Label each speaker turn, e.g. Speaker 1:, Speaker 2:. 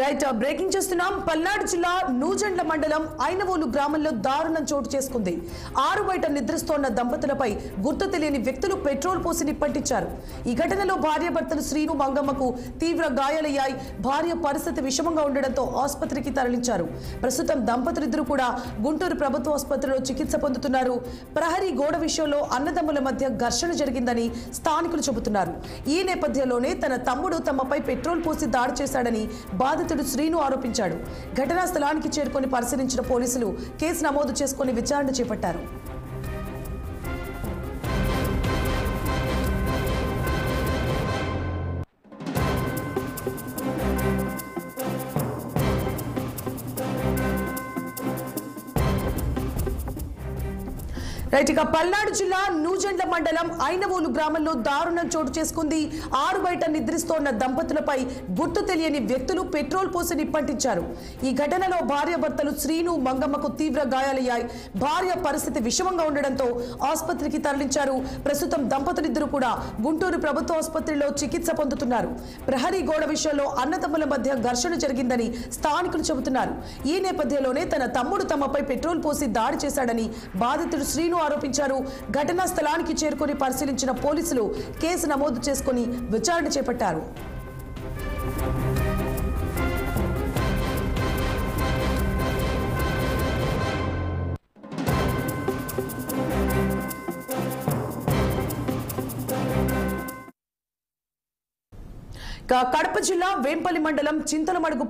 Speaker 1: Right breaking చేస్తున్నాం. పల్నాడు జిల్లా నూజెండ్ల మండలం ఐనవోలు గ్రామంలో దారుణం చోటు చేసుకుంది. ఆరు బయట నిద్రిస్తోన్న దంపతులపై గుర్తు తెలియని వ్యక్తులు పెట్రోల్ పోసి నిప్పంటించారు. ఈ ఘటనలో భార్యాభర్తలు శ్రీను మంగమ్మకు తీవ్ర గాయాలయ్యాయి. భార్య పరిస్థితి విషమంగా ఉండడంతో ఆసుపత్రికి తరలించారు. ప్రస్తుతం దంపతులిద్దరూ కూడా గుంటూరు ప్రభుత్వ ఆసుపత్రిలో చికిత్స పొందుతున్నారు. ప్రహరీ గోడ విషయంలో అన్నదమ్ముల మధ్య ఘర్షణ జరిగిందని స్థానికులు చెబుతున్నారు. ఈ నేపథ్యంలోనే తన తమ్ముడు తమపై పెట్రోల్ పోసి దాడి చేశాడని బాధితుడు శ్రీను ఆరోపించాడు. ఘటనా స్థలానికి చేరుకొని పరిశీలించిన పోలీసులు కేసు నమోదు చేసుకుని విచారణ చేపట్టారు. రైట్ ఇక పల్నాడు జిల్లా నూజెండ్ల మండలం ఐనవోలు గ్రామంలో దారుణం చోటు చేసుకుంది. ఆరు బయట నిద్రిస్తోన్న దంపతులపై గుర్తు తెలియని వ్యక్తులు పెట్రోల్ పోసి నిప్పంటించారు. ఈ ఘటనలో భార్యాభర్తలు శ్రీను మంగమ్మకు తీవ్ర గాయాలయ్యాయి. భార్య పరిస్థితి విషమంగా ఉండడంతో ఆసుపత్రికి తరలించారు. ప్రస్తుతం దంపతులిద్దరూ కూడా గుంటూరు ప్రభుత్వ ఆసుపత్రిలో చికిత్స పొందుతున్నారు. ప్రహరీ గోడ విషయంలో అన్నదమ్ముల మధ్య ఘర్షణ జరిగిందని స్థానికులు చెబుతున్నారు. ఈ నేపథ్యంలోనే తన తమ్ముడు తమపై పెట్రోల్ పోసి దాడి చేశాడని బాధితుడు శ్రీను ఆరోపించారు. ఘటనా స్థలానికి చేరుకొని పరిశీలించిన పోలీసులు కేసు నమోదు చేసుకుని విచారణ చేపట్టారు. కడప జిల్లా వేంపల్లి మండలం చింతలమడుగు